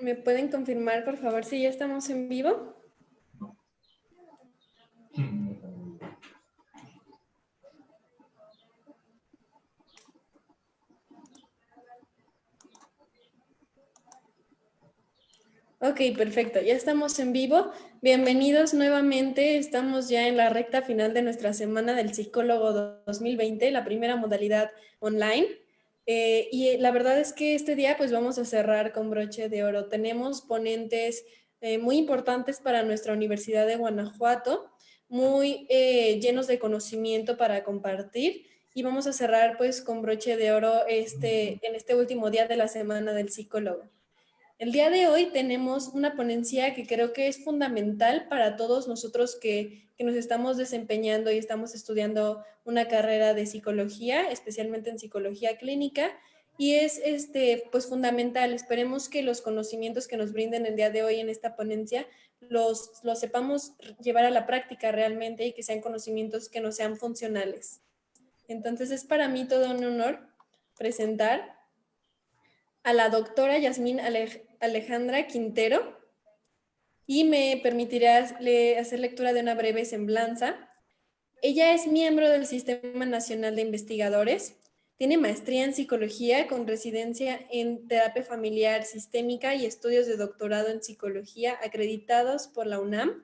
¿Me pueden confirmar, por favor, si ya estamos en vivo? Ok, perfecto. Ya estamos en vivo. Bienvenidos nuevamente. Estamos ya en la recta final de nuestra Semana del Psicólogo 2020, la primera modalidad online. Y la verdad es que este día pues vamos a cerrar con broche de oro. Tenemos ponentes muy importantes para nuestra Universidad de Guanajuato, muy llenos de conocimiento para compartir. Y vamos a cerrar pues con broche de oro en este último día de la Semana del Psicólogo. El día de hoy tenemos una ponencia que creo que es fundamental para todos nosotros que nos estamos desempeñando y estamos estudiando una carrera de psicología, especialmente en psicología clínica, y es pues fundamental. Esperemos que los conocimientos que nos brinden el día de hoy en esta ponencia los sepamos llevar a la práctica realmente y que sean conocimientos que nos sean funcionales. Entonces es para mí todo un honor presentar a la doctora Yasmín Alejandra Quintero y me permitirá hacer lectura de una breve semblanza. Ella es miembro del Sistema Nacional de Investigadores, tiene maestría en psicología con residencia en terapia familiar sistémica y estudios de doctorado en psicología acreditados por la UNAM,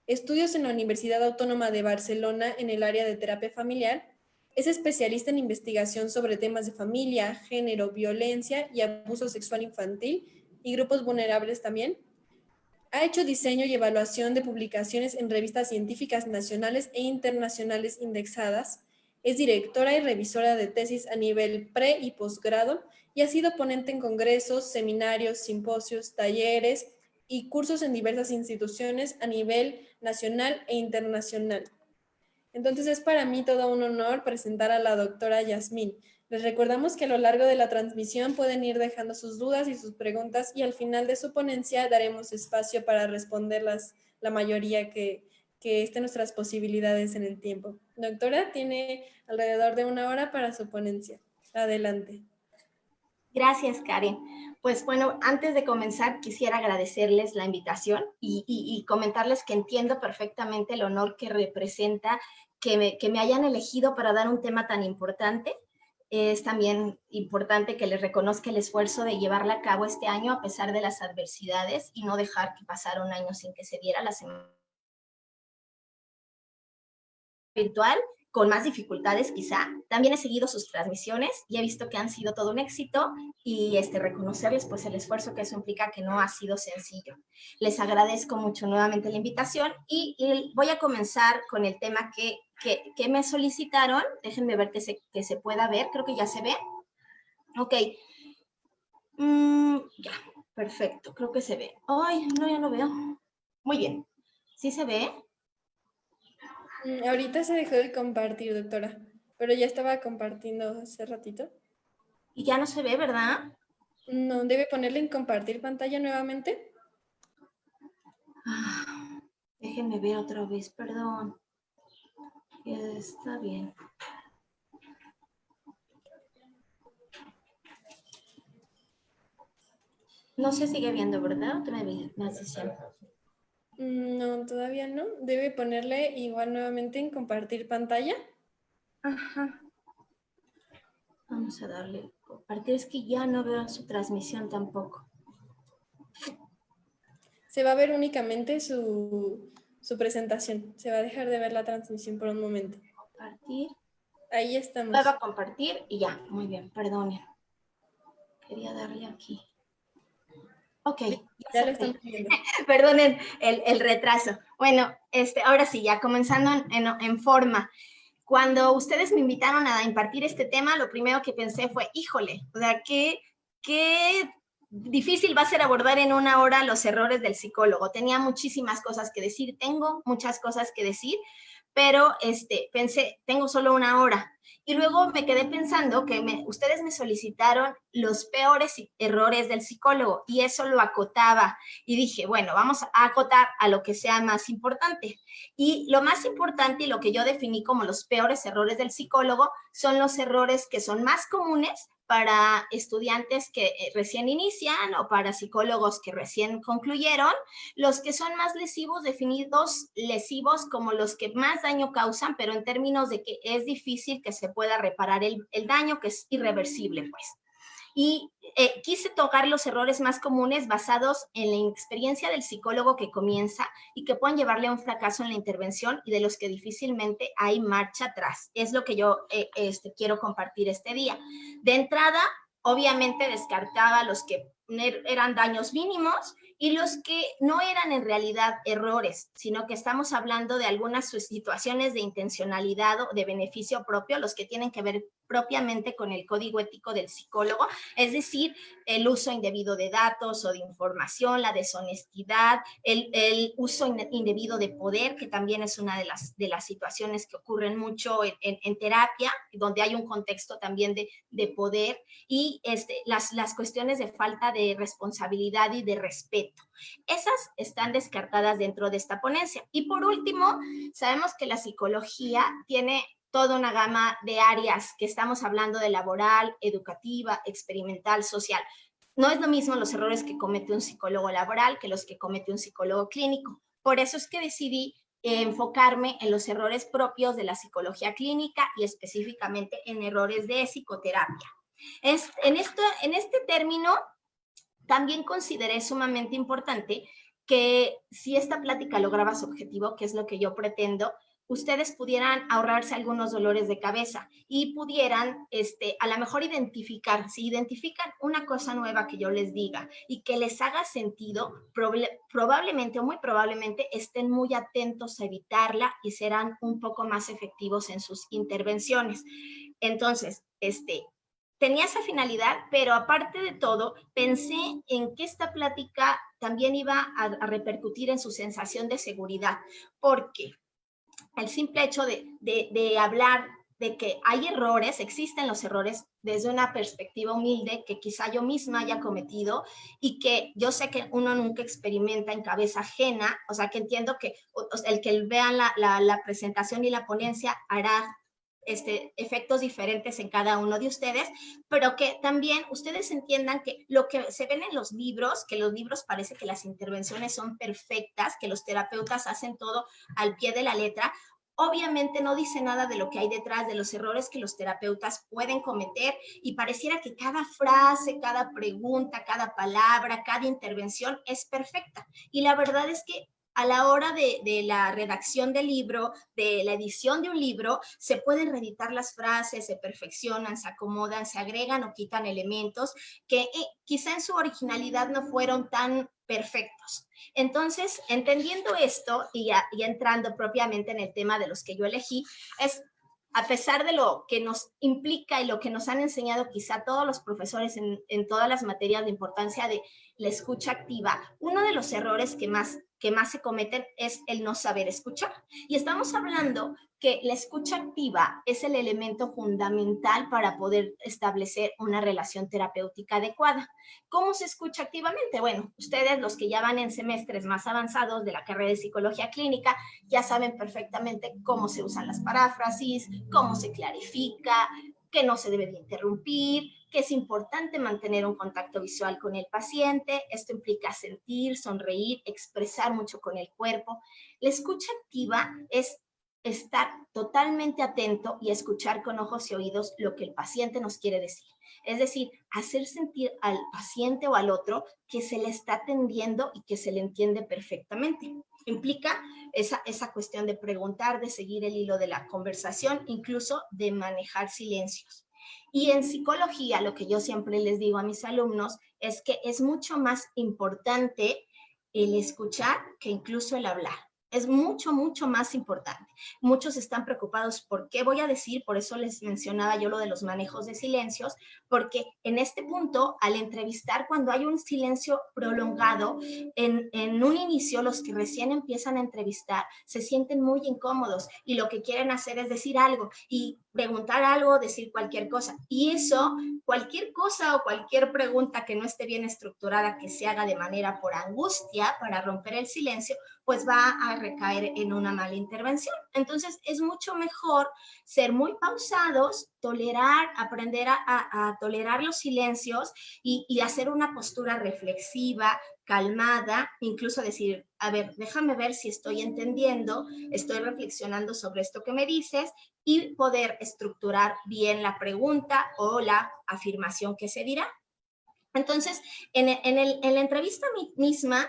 estudios en la Universidad Autónoma de Barcelona en el área de terapia familiar. Es especialista en investigación sobre temas de familia, género, violencia y abuso sexual infantil y grupos vulnerables también. Ha hecho diseño y evaluación de publicaciones en revistas científicas nacionales e internacionales indexadas. Es directora y revisora de tesis a nivel pre- y posgrado y ha sido ponente en congresos, seminarios, simposios, talleres y cursos en diversas instituciones a nivel nacional e internacional. Entonces es para mí todo un honor presentar a la doctora Yasmín. Les recordamos que a lo largo de la transmisión pueden ir dejando sus dudas y sus preguntas y al final de su ponencia daremos espacio para responderlas la mayoría que esté en nuestras posibilidades en el tiempo. Doctora, tiene alrededor de 1 hora para su ponencia. Adelante. Gracias, Karen. Pues bueno, antes de comenzar quisiera agradecerles la invitación y comentarles que entiendo perfectamente el honor que representa que me hayan elegido para dar un tema tan importante. Es también importante que les reconozca el esfuerzo de llevarla a cabo este año a pesar de las adversidades y no dejar que pasara un año sin que se diera la semana virtual, con más dificultades quizá. También he seguido sus transmisiones y he visto que han sido todo un éxito y reconocerles pues el esfuerzo que eso implica, que no ha sido sencillo. Les agradezco mucho nuevamente la invitación y voy a comenzar con el tema que me solicitaron. Déjenme ver que se pueda ver, creo que ya se ve. Ok. Ya, perfecto, creo que se ve. Ay, no, ya no veo. Muy bien. ¿Sí se ve? Ahorita se dejó de compartir, doctora, pero ya estaba compartiendo hace ratito. Y ya no se ve, ¿verdad? No, debe ponerle en compartir pantalla nuevamente. Déjenme ver otra vez, perdón. Está bien. No se sigue viendo, ¿verdad? Otra vez, más diciendo. No, todavía no. Debe ponerle igual nuevamente en compartir pantalla. Ajá. Vamos a darle compartir. Es que ya no veo su transmisión tampoco. Se va a ver únicamente su presentación. Se va a dejar de ver la transmisión por un momento. Compartir. Ahí estamos. Vuelvo a compartir y ya. Muy bien, perdonen. Quería darle aquí. Ok. Ya lo estamos viendo. Perdonen el retraso. Bueno, ahora sí, ya comenzando en forma. Cuando ustedes me invitaron a impartir este tema, lo primero que pensé fue, híjole, o sea, qué difícil va a ser abordar en 1 hora los errores del psicólogo. Tenía muchísimas cosas que decir, tengo muchas cosas que decir, pero pensé, tengo solo 1 hora. Y luego me quedé pensando que ustedes me solicitaron los peores errores del psicólogo y eso lo acotaba. Y dije, bueno, vamos a acotar a lo que sea más importante. Y lo más importante y lo que yo definí como los peores errores del psicólogo son los errores que son más comunes, para estudiantes que recién inician o para psicólogos que recién concluyeron. Los que son más lesivos, definidos lesivos como los que más daño causan, pero en términos de que es difícil que se pueda reparar el daño, que es irreversible, pues. Y quise tocar los errores más comunes basados en la experiencia del psicólogo que comienza y que pueden llevarle a un fracaso en la intervención y de los que difícilmente hay marcha atrás. Es lo que yo quiero compartir este día. De entrada, obviamente descartaba los que eran daños mínimos y los que no eran en realidad errores, sino que estamos hablando de algunas situaciones de intencionalidad o de beneficio propio, los que tienen que ver propiamente con el código ético del psicólogo, es decir, el uso indebido de datos o de información, la deshonestidad, el uso indebido de poder, que también es una de las situaciones que ocurren mucho en terapia, donde hay un contexto también de poder, y las cuestiones de falta de responsabilidad y de respeto. Esas están descartadas dentro de esta ponencia. Y por último, sabemos que la psicología tiene toda una gama de áreas que estamos hablando de laboral, educativa, experimental, social. No es lo mismo los errores que comete un psicólogo laboral que los que comete un psicólogo clínico. Por eso es que decidí enfocarme en los errores propios de la psicología clínica y específicamente en errores de psicoterapia. En este término, también consideré sumamente importante que si esta plática lograba su objetivo, que es lo que yo pretendo, ustedes pudieran ahorrarse algunos dolores de cabeza y pudieran a lo mejor identificar, si identifican una cosa nueva que yo les diga y que les haga sentido, probablemente o muy probablemente estén muy atentos a evitarla y serán un poco más efectivos en sus intervenciones. Entonces, tenía esa finalidad, pero aparte de todo, pensé en que esta plática también iba a repercutir en su sensación de seguridad, porque el simple hecho de hablar de que hay errores, existen los errores desde una perspectiva humilde que quizá yo misma haya cometido y que yo sé que uno nunca experimenta en cabeza ajena, o sea que entiendo que el que vean la presentación y la ponencia hará efectos diferentes en cada uno de ustedes, pero que también ustedes entiendan que lo que se ven en los libros, que los libros parece que las intervenciones son perfectas, que los terapeutas hacen todo al pie de la letra, obviamente no dice nada de lo que hay detrás, de los errores que los terapeutas pueden cometer y pareciera que cada frase, cada pregunta, cada palabra, cada intervención es perfecta. Y la verdad es que a la hora de la redacción del libro, de la edición de un libro, se pueden reeditar las frases, se perfeccionan, se acomodan, se agregan o quitan elementos que quizá en su originalidad no fueron tan perfectos. Entonces, entendiendo esto y entrando propiamente en el tema de los que yo elegí, es a pesar de lo que nos implica y lo que nos han enseñado quizá todos los profesores en todas las materias de importancia de la escucha activa, uno de los errores que más se cometen es el no saber escuchar. Y estamos hablando que la escucha activa es el elemento fundamental para poder establecer una relación terapéutica adecuada. ¿Cómo se escucha activamente? Bueno, ustedes, los que ya van en semestres más avanzados de la carrera de psicología clínica, ya saben perfectamente cómo se usan las paráfrasis, cómo se clarifica, que no se debe de interrumpir, que es importante mantener un contacto visual con el paciente. Esto implica sentir, sonreír, expresar mucho con el cuerpo. La escucha activa es estar totalmente atento y escuchar con ojos y oídos lo que el paciente nos quiere decir. Es decir, hacer sentir al paciente o al otro que se le está atendiendo y que se le entiende perfectamente. Implica esa cuestión de preguntar, de seguir el hilo de la conversación, incluso de manejar silencios. Y en psicología, lo que yo siempre les digo a mis alumnos es que es mucho más importante el escuchar que incluso el hablar. Es mucho, mucho más importante. Muchos están preocupados por qué voy a decir, por eso les mencionaba yo lo de los manejos de silencios, porque en este punto, al entrevistar, cuando hay un silencio prolongado, en un inicio, los que recién empiezan a entrevistar se sienten muy incómodos y lo que quieren hacer es decir algo. Y preguntar algo, decir cualquier cosa. Y eso, cualquier cosa o cualquier pregunta que no esté bien estructurada, que se haga de manera por angustia, para romper el silencio, pues va a recaer en una mala intervención. Entonces, es mucho mejor ser muy pausados, tolerar, aprender a tolerar los silencios y hacer una postura reflexiva, calmada, incluso decir, a ver, déjame ver si estoy entendiendo, estoy reflexionando sobre esto que me dices, y poder estructurar bien la pregunta o la afirmación que se dirá. Entonces, en la entrevista misma,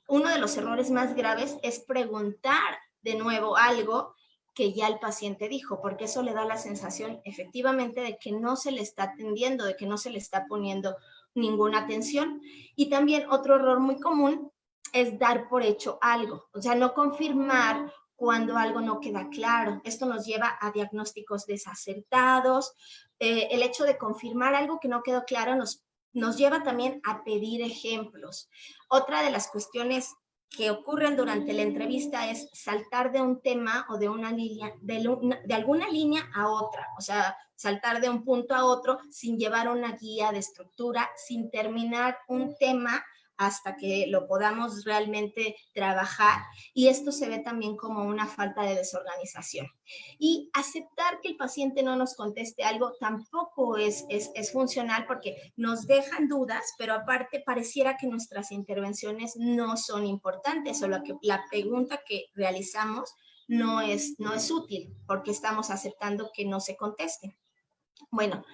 uno de los errores más graves es preguntar de nuevo algo que ya el paciente dijo, porque eso le da la sensación efectivamente de que no se le está atendiendo, de que no se le está poniendo ninguna atención. Y también otro error muy común es dar por hecho algo, o sea, no confirmar cuando algo no queda claro. Esto nos lleva a diagnósticos desacertados. El hecho de confirmar algo que no quedó claro nos lleva también a pedir ejemplos. Otra de las cuestiones que ocurren durante la entrevista es saltar de un tema o de una línea, de alguna línea a otra, o sea, saltar de un punto a otro sin llevar una guía de estructura, sin terminar un tema hasta que lo podamos realmente trabajar, y esto se ve también como una falta de desorganización. Y aceptar que el paciente no nos conteste algo tampoco es funcional, porque nos dejan dudas, pero aparte pareciera que nuestras intervenciones no son importantes, o la pregunta que realizamos no es útil, porque estamos aceptando que no se conteste. Bueno,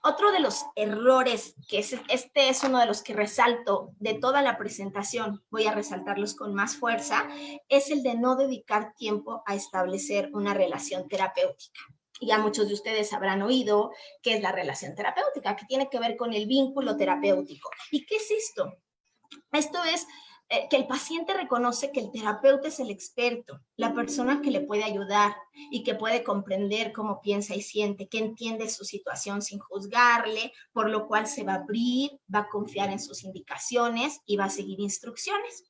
otro de los errores, que este es uno de los que resalto de toda la presentación, voy a resaltarlos con más fuerza, es el de no dedicar tiempo a establecer una relación terapéutica. Ya muchos de ustedes habrán oído qué es la relación terapéutica, que tiene que ver con el vínculo terapéutico. ¿Y qué es esto? Esto es que el paciente reconoce que el terapeuta es el experto, la persona que le puede ayudar y que puede comprender cómo piensa y siente, que entiende su situación sin juzgarle, por lo cual se va a abrir, va a confiar en sus indicaciones y va a seguir instrucciones.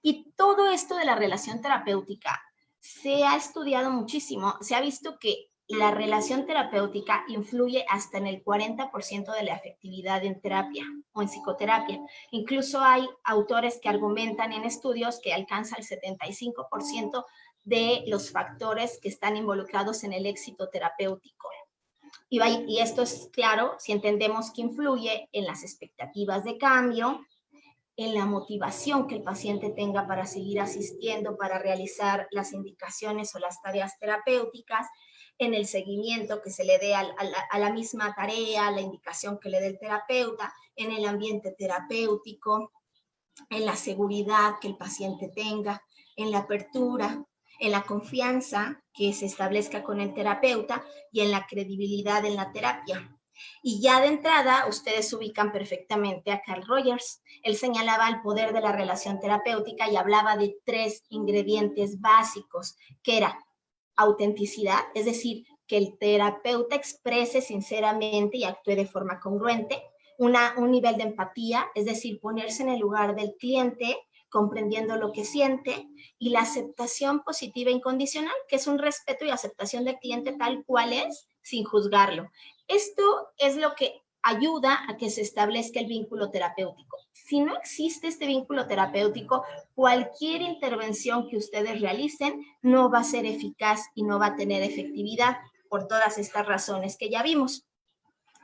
Y todo esto de la relación terapéutica se ha estudiado muchísimo, se ha visto que la relación terapéutica influye hasta en el 40% de la efectividad en terapia o en psicoterapia. Incluso hay autores que argumentan en estudios que alcanza el 75% de los factores que están involucrados en el éxito terapéutico. Y esto es claro si entendemos que influye en las expectativas de cambio, en la motivación que el paciente tenga para seguir asistiendo, para realizar las indicaciones o las tareas terapéuticas, en el seguimiento que se le dé a la misma tarea, la indicación que le dé el terapeuta, en el ambiente terapéutico, en la seguridad que el paciente tenga, en la apertura, en la confianza que se establezca con el terapeuta y en la credibilidad en la terapia. Y ya de entrada, ustedes ubican perfectamente a Carl Rogers. Él señalaba el poder de la relación terapéutica y hablaba de 3 ingredientes básicos, que era autenticidad, es decir, que el terapeuta exprese sinceramente y actúe de forma congruente, un nivel de empatía, es decir, ponerse en el lugar del cliente, comprendiendo lo que siente, y la aceptación positiva e incondicional, que es un respeto y aceptación del cliente tal cual es, sin juzgarlo. Esto es lo que ayuda a que se establezca el vínculo terapéutico. Si no existe este vínculo terapéutico, cualquier intervención que ustedes realicen no va a ser eficaz y no va a tener efectividad por todas estas razones que ya vimos.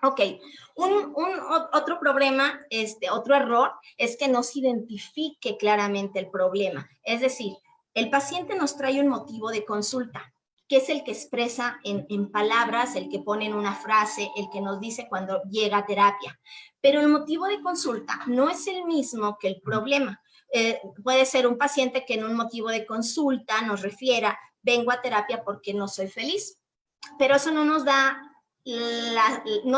Ok, otro problema, otro error es que no se identifique claramente el problema. Es decir, el paciente nos trae un motivo de consulta, que es el que expresa en palabras, el que pone en una frase, el que nos dice cuando llega a terapia. Pero el motivo de consulta no es el mismo que el problema. Puede ser un paciente que en un motivo de consulta nos refiera, vengo a terapia porque no soy feliz, pero eso no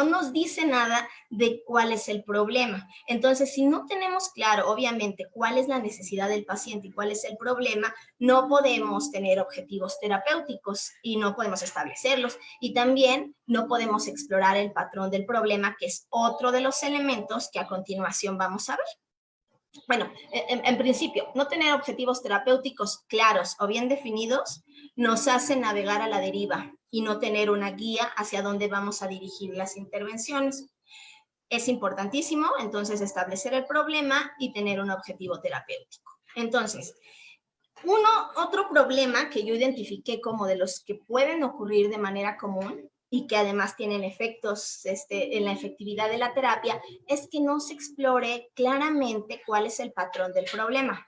nos dice nada de cuál es el problema. Entonces, si no tenemos claro, obviamente, cuál es la necesidad del paciente y cuál es el problema, no podemos tener objetivos terapéuticos y no podemos establecerlos. Y también no podemos explorar el patrón del problema, que es otro de los elementos que a continuación vamos a ver. Bueno, en principio, no tener objetivos terapéuticos claros o bien definidos nos hace navegar a la deriva y no tener una guía hacia dónde vamos a dirigir las intervenciones. Es importantísimo, entonces, establecer el problema y tener un objetivo terapéutico. Entonces, otro problema que yo identifiqué como de los que pueden ocurrir de manera común y que además tienen efectos en la efectividad de la terapia, es que no se explore claramente cuál es el patrón del problema.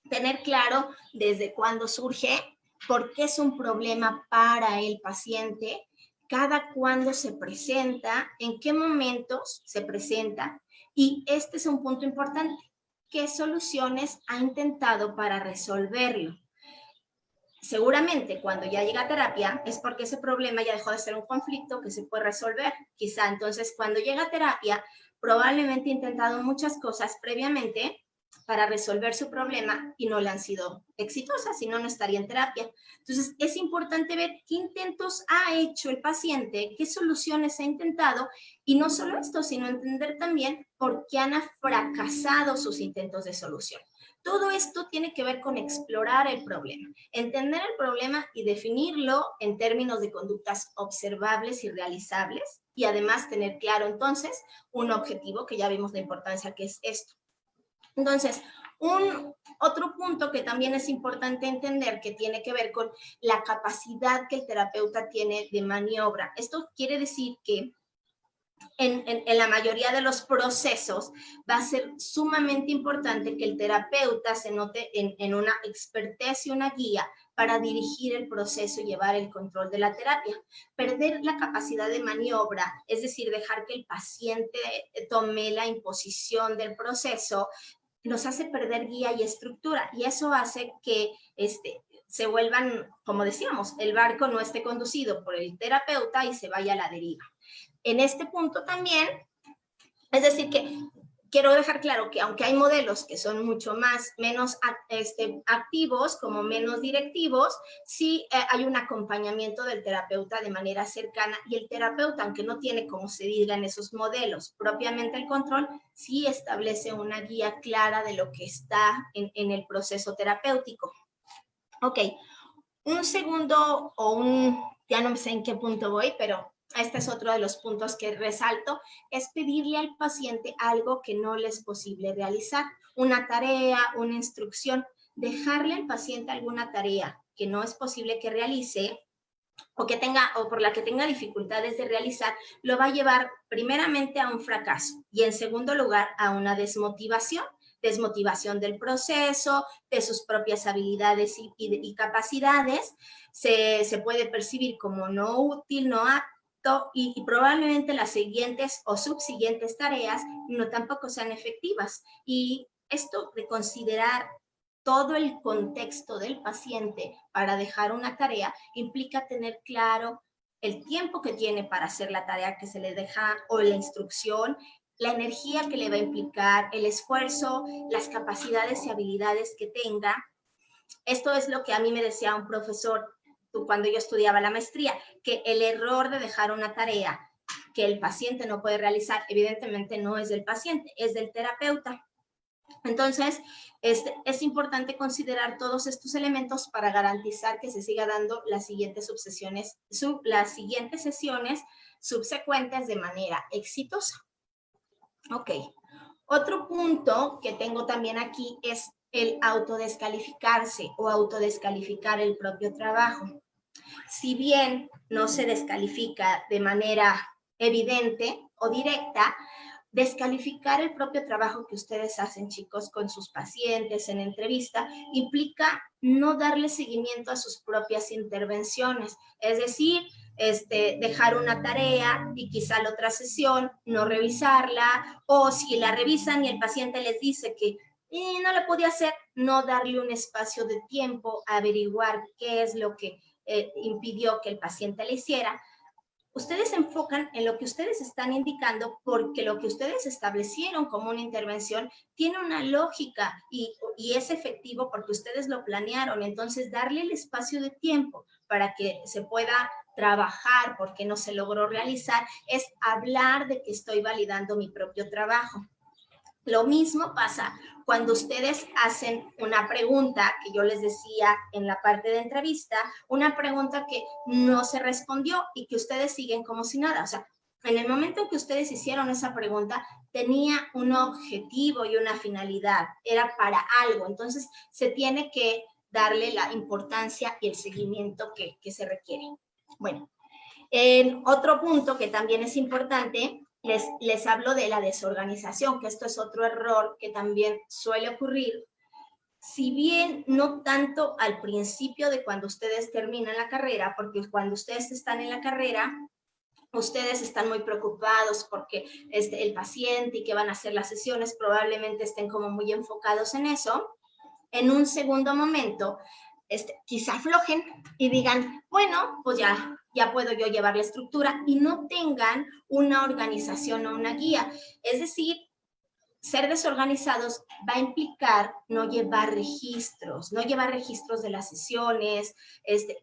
Tener claro desde cuándo surge, por qué es un problema para el paciente, cada cuándo se presenta, en qué momentos se presenta, y este es un punto importante. ¿Qué soluciones ha intentado para resolverlo? Seguramente cuando ya llega a terapia es porque ese problema ya dejó de ser un conflicto que se puede resolver. Quizá entonces cuando llega a terapia probablemente ha intentado muchas cosas previamente para resolver su problema y no le han sido exitosas, si no, no estaría en terapia. Entonces es importante ver qué intentos ha hecho el paciente, qué soluciones ha intentado, y no solo esto, sino entender también por qué han fracasado sus intentos de solución. Todo esto tiene que ver con explorar el problema, entender el problema y definirlo en términos de conductas observables y realizables, y además tener claro entonces un objetivo, que ya vimos la importancia que es esto. Entonces, otro punto que también es importante entender, que tiene que ver con la capacidad que el terapeuta tiene de maniobra. Esto quiere decir que en la mayoría de los procesos va a ser sumamente importante que el terapeuta se note en una expertez y una guía para dirigir el proceso y llevar el control de la terapia. Perder la capacidad de maniobra, es decir, dejar que el paciente tome la imposición del proceso, nos hace perder guía y estructura, y eso hace que se vuelvan, como decíamos, el barco no esté conducido por el terapeuta y se vaya a la deriva. En este punto también, es decir, que quiero dejar claro que aunque hay modelos que son mucho menos activos, como menos directivos, sí hay un acompañamiento del terapeuta de manera cercana, y el terapeuta, aunque no tiene, como se diga en esos modelos, propiamente el control, sí establece una guía clara de lo que está en el proceso terapéutico. Ok, un segundo ya no sé en qué punto voy, pero este es otro de los puntos que resalto, es pedirle al paciente algo que no le es posible realizar, una tarea, una instrucción. Dejarle al paciente alguna tarea que no es posible que realice o por la que tenga dificultades de realizar, lo va a llevar primeramente a un fracaso y en segundo lugar a una desmotivación del proceso, de sus propias habilidades y capacidades. Se puede percibir como no útil, no apto, y probablemente las siguientes o subsiguientes tareas no tampoco sean efectivas. Y esto de considerar todo el contexto del paciente para dejar una tarea implica tener claro el tiempo que tiene para hacer la tarea que se le deja o la instrucción, la energía que le va a implicar, el esfuerzo, las capacidades y habilidades que tenga. Esto es lo que a mí me decía un profesor cuando yo estudiaba la maestría, que el error de dejar una tarea que el paciente no puede realizar, evidentemente no es del paciente, es del terapeuta. Entonces, es importante considerar todos estos elementos para garantizar que se siga dando las siguientes sesiones subsecuentes de manera exitosa. Ok. Otro punto que tengo también aquí es el autodescalificarse o autodescalificar el propio trabajo. Si bien no se descalifica de manera evidente o directa, descalificar el propio trabajo que ustedes hacen, chicos, con sus pacientes en entrevista, implica no darle seguimiento a sus propias intervenciones. Es decir, dejar una tarea y quizá la otra sesión no revisarla, o si la revisan y el paciente les dice que no la podía hacer, no darle un espacio de tiempo a averiguar qué es lo que impidió que el paciente le hiciera. Ustedes se enfocan en lo que ustedes están indicando porque lo que ustedes establecieron como una intervención tiene una lógica y es efectivo porque ustedes lo planearon. Entonces, darle el espacio de tiempo para que se pueda trabajar porque no se logró realizar es hablar de que estoy validando mi propio trabajo. Lo mismo pasa cuando ustedes hacen una pregunta, que yo les decía en la parte de entrevista, una pregunta que no se respondió y que ustedes siguen como si nada. O sea, en el momento en que ustedes hicieron esa pregunta, tenía un objetivo y una finalidad, era para algo. Entonces, se tiene que darle la importancia y el seguimiento que se requiere. Bueno, en otro punto que también es importante, les hablo de la desorganización, que esto es otro error que también suele ocurrir. Si bien no tanto al principio de cuando ustedes terminan la carrera, porque cuando ustedes están en la carrera, ustedes están muy preocupados porque el paciente y qué van a hacer las sesiones, probablemente estén como muy enfocados en eso. En un segundo momento, quizá aflojen y digan, bueno, pues ya puedo yo llevar la estructura y no tengan una organización o una guía. Es decir, ser desorganizados va a implicar no llevar registros de las sesiones,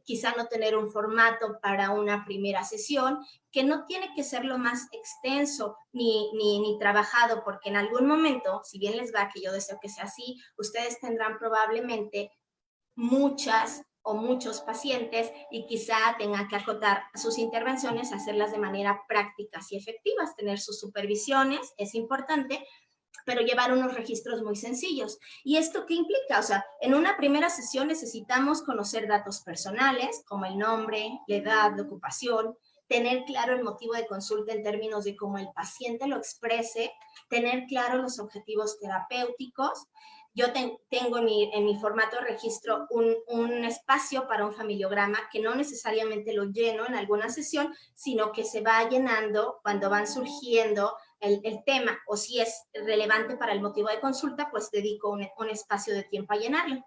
quizá no tener un formato para una primera sesión, que no tiene que ser lo más extenso ni trabajado, porque en algún momento, si bien les va, que yo deseo que sea así, ustedes tendrán probablemente muchas o muchos pacientes y quizá tengan que acotar sus intervenciones, hacerlas de manera prácticas y efectivas, tener sus supervisiones, es importante, pero llevar unos registros muy sencillos. ¿Y esto qué implica? O sea, en una primera sesión necesitamos conocer datos personales, como el nombre, la edad, la ocupación, tener claro el motivo de consulta en términos de cómo el paciente lo exprese, tener claro los objetivos terapéuticos. Yo tengo en mi formato de registro un espacio para un familiograma que no necesariamente lo lleno en alguna sesión, sino que se va llenando cuando van surgiendo el tema, o si es relevante para el motivo de consulta, pues dedico un espacio de tiempo a llenarlo.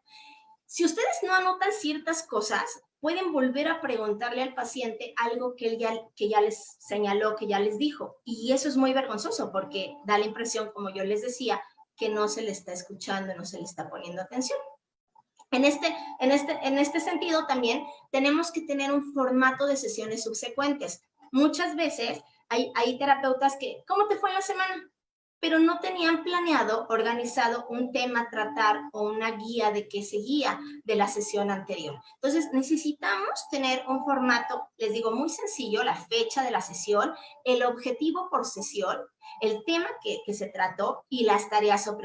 Si ustedes no anotan ciertas cosas, pueden volver a preguntarle al paciente algo que él ya les señaló, que ya les dijo. Y eso es muy vergonzoso porque da la impresión, como yo les decía, que no se le está escuchando, no se le está poniendo atención. En este sentido también tenemos que tener un formato de sesiones subsecuentes. Muchas veces hay terapeutas que, ¿cómo te fue en la semana? Pero no tenían planeado, organizado un tema a tratar o una guía de qué seguía de la sesión anterior. Entonces necesitamos tener un formato, les digo, muy sencillo, la fecha de la sesión, el objetivo por sesión, el tema que se trató y las tareas o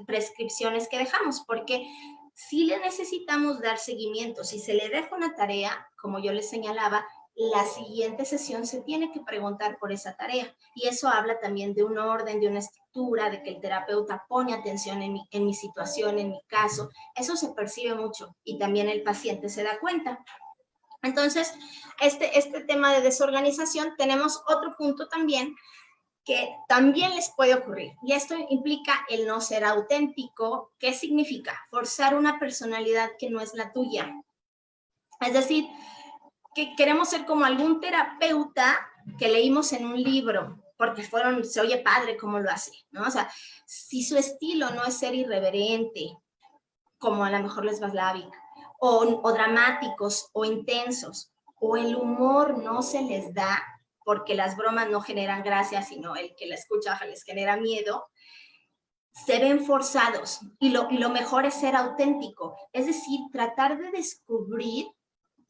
prescripciones que dejamos, porque si le necesitamos dar seguimiento, si se le deja una tarea, como yo les señalaba, la siguiente sesión se tiene que preguntar por esa tarea. Y eso habla también de un orden, de una estructura, de que el terapeuta pone atención en mi situación, en mi caso. Eso se percibe mucho y también el paciente se da cuenta. Entonces, este tema de desorganización, tenemos otro punto también que también les puede ocurrir. Y esto implica el no ser auténtico. ¿Qué significa? Forzar una personalidad que no es la tuya. Es decir, que queremos ser como algún terapeuta que leímos en un libro, porque se oye padre cómo lo hace, ¿no? O sea, si su estilo no es ser irreverente, como a lo mejor les Václavic, o dramáticos, o intensos, o el humor no se les da, porque las bromas no generan gracia, sino el que la escucha les genera miedo, se ven forzados. Y lo mejor es ser auténtico, es decir, tratar de descubrir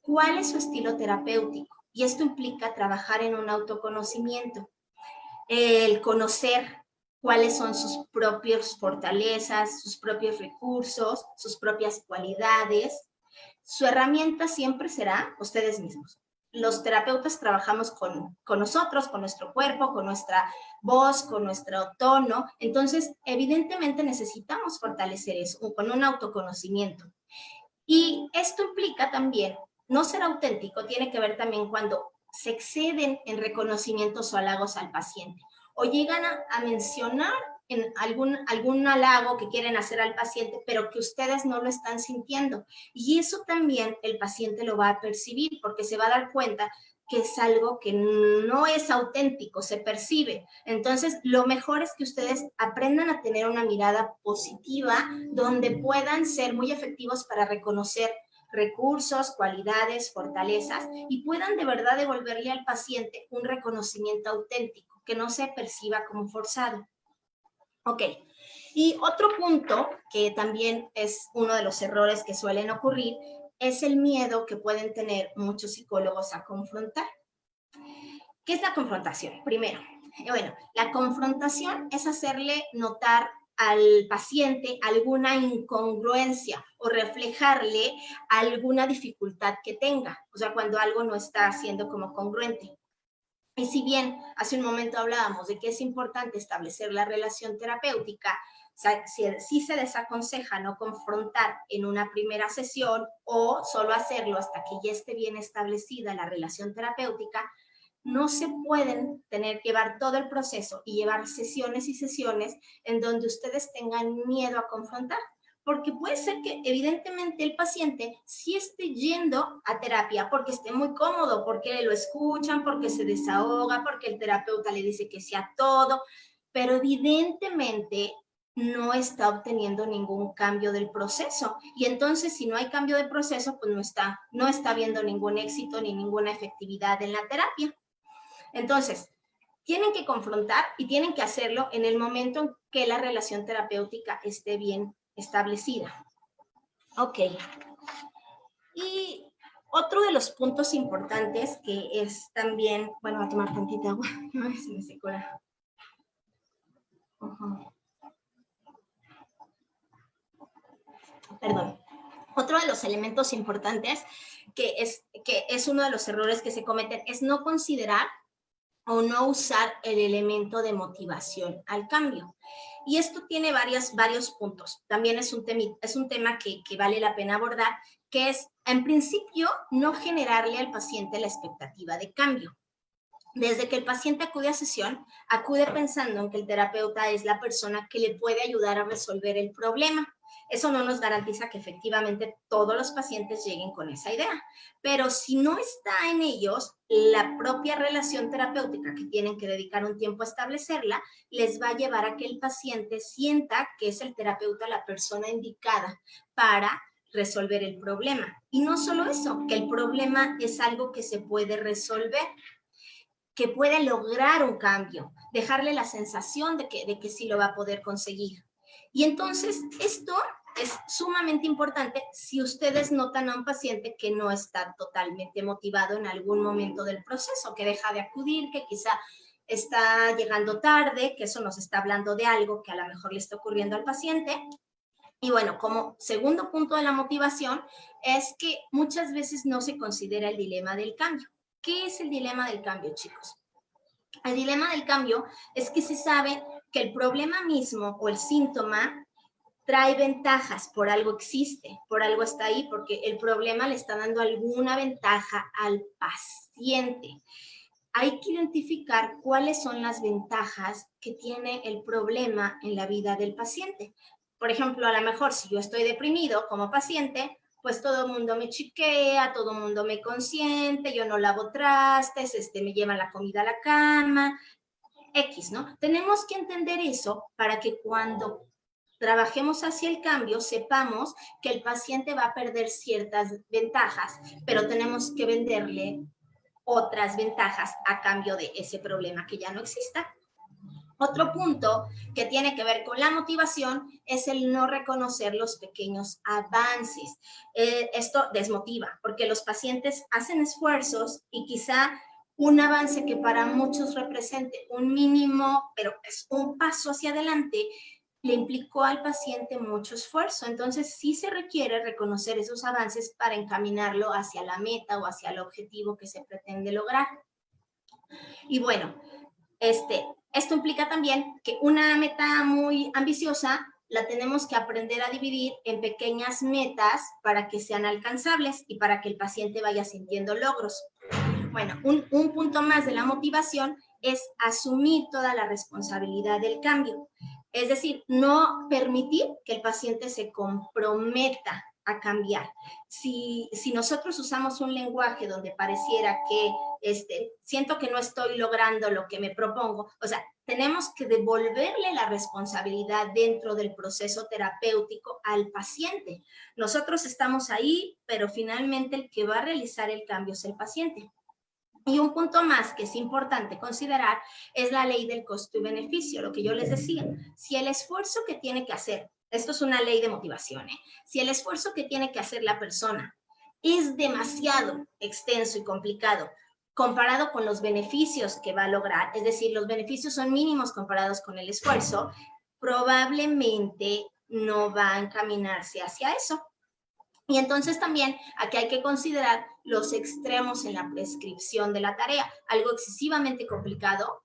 cuál es su estilo terapéutico. Y esto implica trabajar en un autoconocimiento, el conocer cuáles son sus propias fortalezas, sus propios recursos, sus propias cualidades. Su herramienta siempre será ustedes mismos. Los terapeutas trabajamos con nosotros, con nuestro cuerpo, con nuestra voz, con nuestro tono. Entonces, evidentemente necesitamos fortalecer eso con un autoconocimiento. Y esto implica también no ser auténtico, tiene que ver también cuando se exceden en reconocimientos o halagos al paciente o llegan a mencionar en algún halago que quieren hacer al paciente, pero que ustedes no lo están sintiendo. Y eso también el paciente lo va a percibir porque se va a dar cuenta que es algo que no es auténtico, se percibe. Entonces, lo mejor es que ustedes aprendan a tener una mirada positiva donde puedan ser muy efectivos para reconocer recursos, cualidades, fortalezas y puedan de verdad devolverle al paciente un reconocimiento auténtico, que no se perciba como forzado. Ok. Y otro punto que también es uno de los errores que suelen ocurrir es el miedo que pueden tener muchos psicólogos a confrontar. ¿Qué es la confrontación? Primero, bueno, la confrontación es hacerle notar al paciente alguna incongruencia o reflejarle alguna dificultad que tenga, o sea, cuando algo no está siendo como congruente. Y si bien hace un momento hablábamos de que es importante establecer la relación terapéutica, o sea, sí se desaconseja no confrontar en una primera sesión o solo hacerlo hasta que ya esté bien establecida la relación terapéutica, no se pueden llevar todo el proceso y llevar sesiones y sesiones en donde ustedes tengan miedo a confrontar. Porque puede ser que evidentemente el paciente sí esté yendo a terapia porque esté muy cómodo, porque lo escuchan, porque se desahoga, porque el terapeuta le dice que sea todo, pero evidentemente no está obteniendo ningún cambio del proceso. Y entonces, si no hay cambio de proceso, pues no está viendo ningún éxito ni ninguna efectividad en la terapia. Entonces, tienen que confrontar y tienen que hacerlo en el momento en que la relación terapéutica esté bien establecida. Ok. Y otro de los puntos importantes que es también, bueno, voy a tomar tantita agua, ay, se me secó la... Perdón. Otro de los elementos importantes que es uno de los errores que se cometen es no considerar o no usar el elemento de motivación al cambio. Y esto tiene varios puntos. También es un tema que vale la pena abordar, que es, en principio, no generarle al paciente la expectativa de cambio. Desde que el paciente acude a sesión, acude pensando en que el terapeuta es la persona que le puede ayudar a resolver el problema. Eso no nos garantiza que efectivamente todos los pacientes lleguen con esa idea, pero si no está en ellos, la propia relación terapéutica que tienen que dedicar un tiempo a establecerla, les va a llevar a que el paciente sienta que es el terapeuta la persona indicada para resolver el problema. Y no solo eso, que el problema es algo que se puede resolver, que puede lograr un cambio, dejarle la sensación de que sí lo va a poder conseguir. Y entonces esto es sumamente importante si ustedes notan a un paciente que no está totalmente motivado en algún momento del proceso, que deja de acudir, que quizá está llegando tarde, que eso nos está hablando de algo que a lo mejor le está ocurriendo al paciente. Y bueno, como segundo punto de la motivación es que muchas veces no se considera el dilema del cambio. ¿Qué es el dilema del cambio, chicos? El dilema del cambio es que se sabe que el problema mismo o el síntoma trae ventajas, por algo existe, por algo está ahí, porque el problema le está dando alguna ventaja al paciente. Hay que identificar cuáles son las ventajas que tiene el problema en la vida del paciente. Por ejemplo, a lo mejor si yo estoy deprimido como paciente, pues todo el mundo me chiquea, todo el mundo me consiente, yo no lavo trastes, me llevan la comida a la cama, X, ¿no? Tenemos que entender eso para que cuando trabajemos hacia el cambio, sepamos que el paciente va a perder ciertas ventajas, pero tenemos que venderle otras ventajas a cambio de ese problema que ya no exista. Otro punto que tiene que ver con la motivación es el no reconocer los pequeños avances. Esto desmotiva porque los pacientes hacen esfuerzos y quizá un avance que para muchos represente un mínimo, pero es un paso hacia adelante, le implicó al paciente mucho esfuerzo. Entonces sí se requiere reconocer esos avances para encaminarlo hacia la meta o hacia el objetivo que se pretende lograr. Y bueno, esto implica también que una meta muy ambiciosa la tenemos que aprender a dividir en pequeñas metas para que sean alcanzables y para que el paciente vaya sintiendo logros. Bueno, un punto más de la motivación es asumir toda la responsabilidad del cambio. Es decir, no permitir que el paciente se comprometa a cambiar. Si nosotros usamos un lenguaje donde pareciera que siento que no estoy logrando lo que me propongo, o sea, tenemos que devolverle la responsabilidad dentro del proceso terapéutico al paciente. Nosotros estamos ahí, pero finalmente el que va a realizar el cambio es el paciente. Y un punto más que es importante considerar es la ley del costo y beneficio, lo que yo les decía. Si el esfuerzo que tiene que hacer, esto es una ley de motivación, si el esfuerzo que tiene que hacer la persona es demasiado extenso y complicado comparado con los beneficios que va a lograr, es decir, los beneficios son mínimos comparados con el esfuerzo, probablemente no va a encaminarse hacia eso. Y entonces también aquí hay que considerar los extremos en la prescripción de la tarea. Algo excesivamente complicado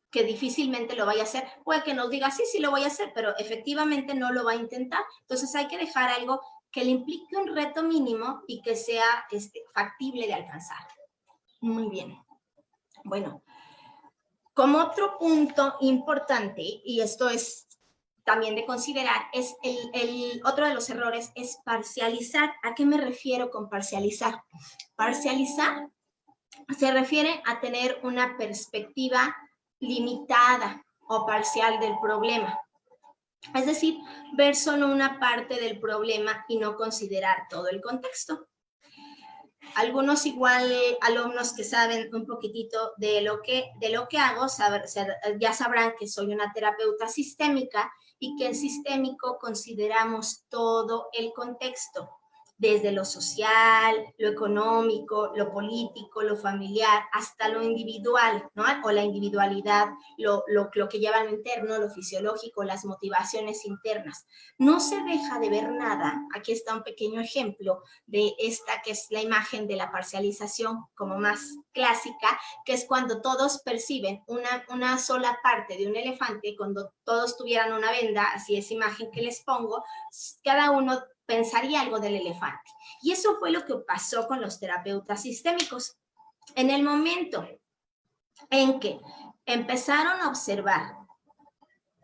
que difícilmente lo vaya a hacer. Puede que nos diga, sí, sí lo voy a hacer, pero efectivamente no lo va a intentar. Entonces hay que dejar algo que le implique un reto mínimo y que sea factible de alcanzar. Muy bien. Bueno, como otro punto importante, y esto es también de considerar, es otro de los errores es parcializar. ¿A qué me refiero con parcializar? Parcializar se refiere a tener una perspectiva limitada o parcial del problema. Es decir, ver solo una parte del problema y no considerar todo el contexto. Algunos igual alumnos que saben un poquitito de lo que hago, ya sabrán que soy una terapeuta sistémica y que en sistémico consideramos todo el contexto, desde lo social, lo económico, lo político, lo familiar, hasta lo individual, ¿no? O la individualidad, lo que lleva lo interno, lo fisiológico, las motivaciones internas. No se deja de ver nada. Aquí está un pequeño ejemplo de esta, que es la imagen de la parcialización como más clásica, que es cuando todos perciben una sola parte de un elefante, cuando todos tuvieran una venda, así es imagen que les pongo, cada uno pensaría algo del elefante. Y eso fue lo que pasó con los terapeutas sistémicos. En el momento en que empezaron a observar,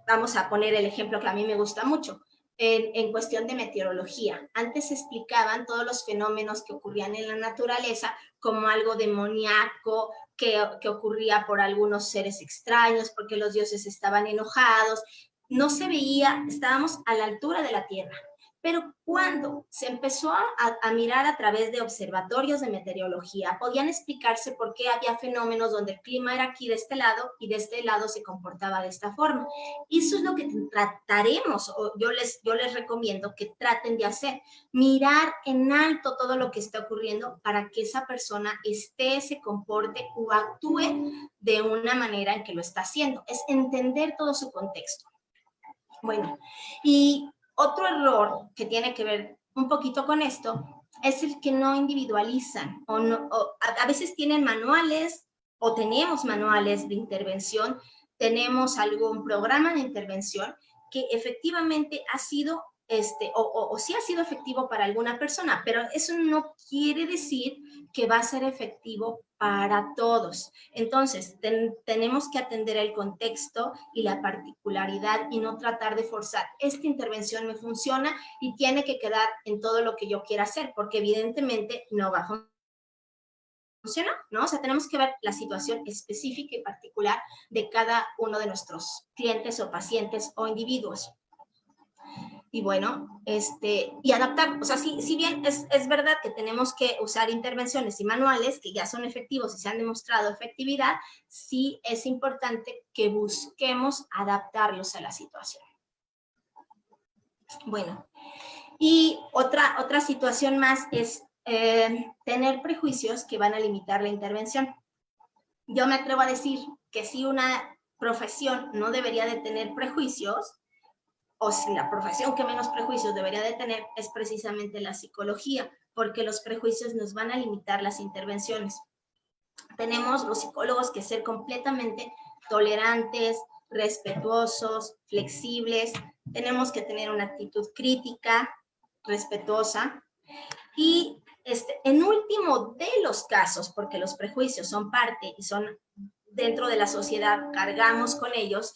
vamos a poner el ejemplo que a mí me gusta mucho, en cuestión de meteorología. Antes explicaban todos los fenómenos que ocurrían en la naturaleza como algo demoníaco, que ocurría por algunos seres extraños, porque los dioses estaban enojados. No se veía, estábamos a la altura de la Tierra. Pero cuando se empezó a mirar a través de observatorios de meteorología, podían explicarse por qué había fenómenos donde el clima era aquí de este lado y de este lado se comportaba de esta forma. Eso es lo que trataremos, o yo les recomiendo que traten de hacer, mirar en alto todo lo que está ocurriendo para que esa persona se comporte o actúe de una manera en que lo está haciendo. Es entender todo su contexto. Bueno, y otro error que tiene que ver un poquito con esto es el que no individualizan o a veces tienen manuales o tenemos manuales de intervención, tenemos algún programa de intervención que efectivamente ha sido o sí ha sido efectivo para alguna persona, pero eso no quiere decir que va a ser efectivo para todos. Entonces, tenemos que atender el contexto y la particularidad y no tratar de forzar. Esta intervención me funciona y tiene que quedar en todo lo que yo quiera hacer, porque evidentemente no va a funcionar, ¿no? O sea, tenemos que ver la situación específica y particular de cada uno de nuestros clientes o pacientes o individuos. Y bueno, y adaptar, o sea, si bien es verdad que tenemos que usar intervenciones y manuales que ya son efectivos y se han demostrado efectividad, sí es importante que busquemos adaptarlos a la situación. Bueno, y otra situación más es tener prejuicios que van a limitar la intervención. Yo me atrevo a decir que si una profesión no debería de tener prejuicios, o si la profesión que menos prejuicios debería de tener es precisamente la psicología, porque los prejuicios nos van a limitar las intervenciones. Tenemos los psicólogos que ser completamente tolerantes, respetuosos, flexibles, tenemos que tener una actitud crítica, respetuosa y en último de los casos, porque los prejuicios son parte y son dentro de la sociedad, cargamos con ellos,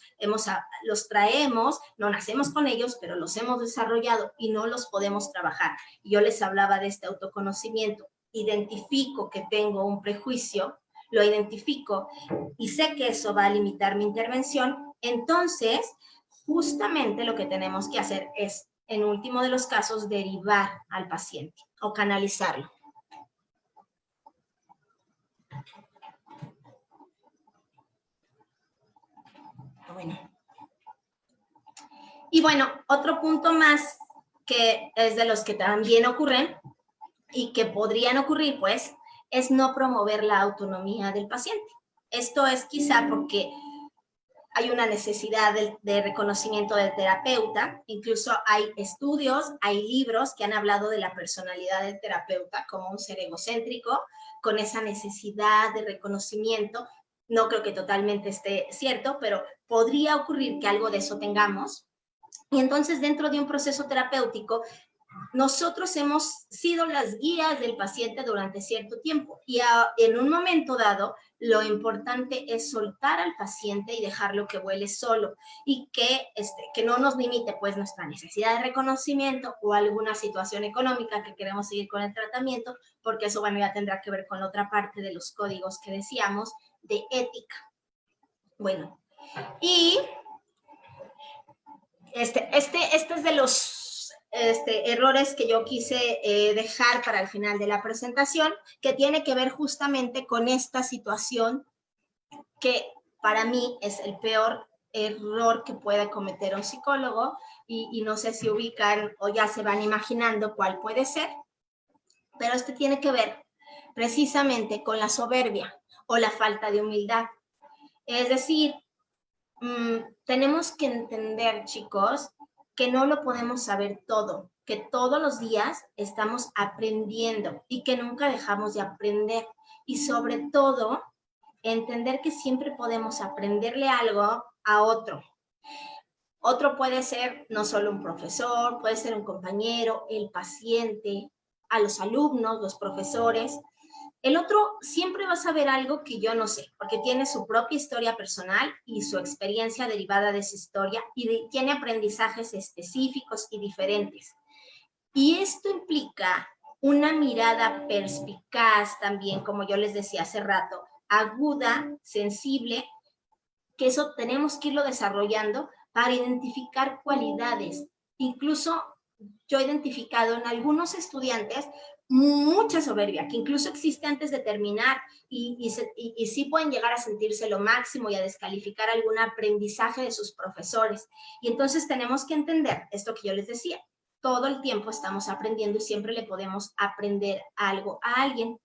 los traemos, no nacemos con ellos, pero los hemos desarrollado y no los podemos trabajar. Yo les hablaba de este autoconocimiento. Identifico que tengo un prejuicio, lo identifico y sé que eso va a limitar mi intervención, entonces justamente lo que tenemos que hacer es, en último de los casos, derivar al paciente o canalizarlo. Bueno. Y bueno, otro punto más que es de los que también ocurren y que podrían ocurrir, pues, es no promover la autonomía del paciente. Esto es quizá porque hay una necesidad de reconocimiento del terapeuta, incluso hay estudios, hay libros que han hablado de la personalidad del terapeuta como un ser egocéntrico, con esa necesidad de reconocimiento. No creo que totalmente esté cierto, pero podría ocurrir que algo de eso tengamos. Y entonces dentro de un proceso terapéutico, nosotros hemos sido las guías del paciente durante cierto tiempo y en un momento dado lo importante es soltar al paciente y dejarlo que vuele solo y que no nos limite pues nuestra necesidad de reconocimiento o alguna situación económica que queremos seguir con el tratamiento, porque eso bueno ya tendrá que ver con otra parte de los códigos que decíamos de ética. Bueno, y este es de los errores que yo quise dejar para el final de la presentación, que tiene que ver justamente con esta situación que para mí es el peor error que puede cometer un psicólogo y no sé si ubican o ya se van imaginando cuál puede ser, pero tiene que ver precisamente con la soberbia o la falta de humildad. Es decir, tenemos que entender, chicos, que no lo podemos saber todo, que todos los días estamos aprendiendo y que nunca dejamos de aprender. Y sobre todo, entender que siempre podemos aprenderle algo a otro. Otro puede ser no solo un profesor, puede ser un compañero, el paciente, a los alumnos, los profesores. El otro siempre va a saber algo que yo no sé, porque tiene su propia historia personal y su experiencia derivada de esa historia y tiene aprendizajes específicos y diferentes. Y esto implica una mirada perspicaz también, como yo les decía hace rato, aguda, sensible, que eso tenemos que irlo desarrollando para identificar cualidades. Incluso yo he identificado en algunos estudiantes mucha soberbia, que incluso existe antes de terminar y sí pueden llegar a sentirse lo máximo y a descalificar algún aprendizaje de sus profesores. Y entonces tenemos que entender esto que yo les decía. Todo el tiempo estamos aprendiendo y siempre le podemos aprender algo a alguien.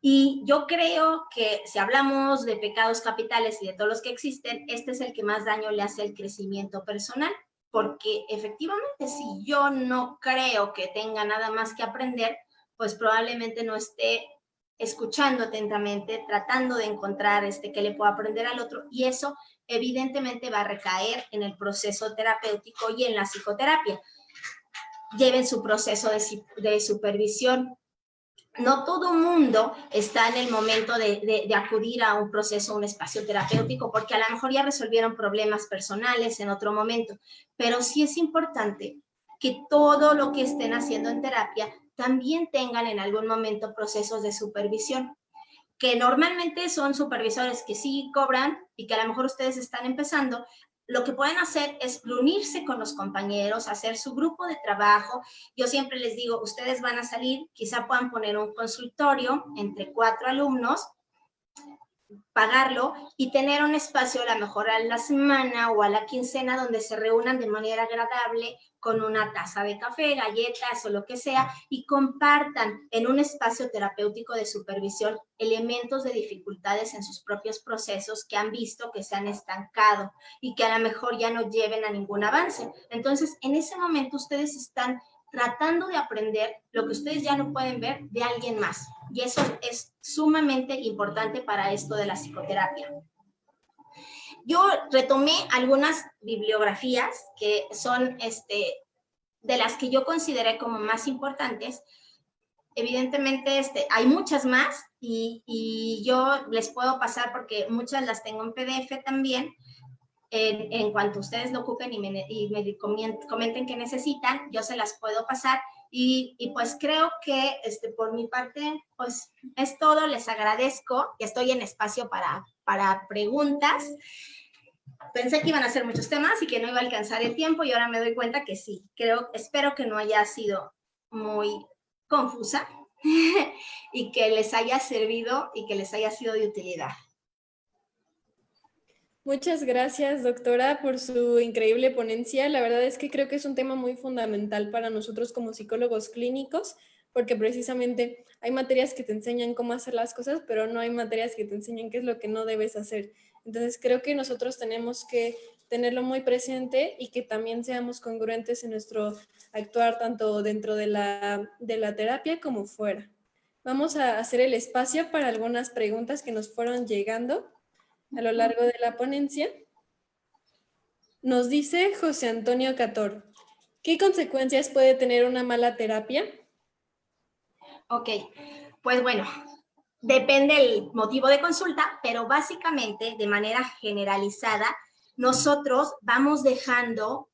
Y yo creo que si hablamos de pecados capitales y de todos los que existen, este es el que más daño le hace al crecimiento personal, porque efectivamente si yo no creo que tenga nada más que aprender, pues probablemente no esté escuchando atentamente, tratando de encontrar que le pueda aprender al otro, y eso evidentemente va a recaer en el proceso terapéutico y en la psicoterapia. Lleven su proceso de supervisión. No todo mundo está en el momento de acudir a un proceso, un espacio terapéutico, porque a lo mejor ya resolvieron problemas personales en otro momento, pero sí es importante que todo lo que estén haciendo en terapia también tengan en algún momento procesos de supervisión, que normalmente son supervisores que sí cobran y que a lo mejor ustedes están empezando. Lo que pueden hacer es reunirse con los compañeros, hacer su grupo de trabajo. Yo siempre les digo, ustedes van a salir, quizá puedan poner un consultorio entre 4 alumnos, pagarlo y tener un espacio a lo mejor a la semana o a la quincena donde se reúnan de manera agradable con una taza de café, galletas o lo que sea y compartan en un espacio terapéutico de supervisión elementos de dificultades en sus propios procesos que han visto que se han estancado y que a lo mejor ya no lleven a ningún avance. Entonces, en ese momento ustedes están tratando de aprender lo que ustedes ya no pueden ver de alguien más. Y eso es sumamente importante para esto de la psicoterapia. Yo retomé algunas bibliografías que son de las que yo consideré como más importantes. Evidentemente hay muchas más y yo les puedo pasar porque muchas las tengo en PDF también. En cuanto ustedes lo ocupen y me comenten que necesitan, yo se las puedo pasar. Y pues creo que por mi parte, pues es todo. Les agradezco que estoy en espacio para preguntas. Pensé que iban a ser muchos temas y que no iba a alcanzar el tiempo y ahora me doy cuenta que sí. Espero que no haya sido muy confusa y que les haya servido y que les haya sido de utilidad. Muchas gracias, doctora, por su increíble ponencia. La verdad es que creo que es un tema muy fundamental para nosotros como psicólogos clínicos, porque precisamente hay materias que te enseñan cómo hacer las cosas, pero no hay materias que te enseñan qué es lo que no debes hacer. Entonces, creo que nosotros tenemos que tenerlo muy presente y que también seamos congruentes en nuestro actuar tanto dentro de la terapia como fuera. Vamos a hacer el espacio para algunas preguntas que nos fueron llegando a lo largo de la ponencia. Nos dice José Antonio Cator, ¿qué consecuencias puede tener una mala terapia? Ok, pues bueno, depende el motivo de consulta, pero básicamente, de manera generalizada, nosotros vamos dejando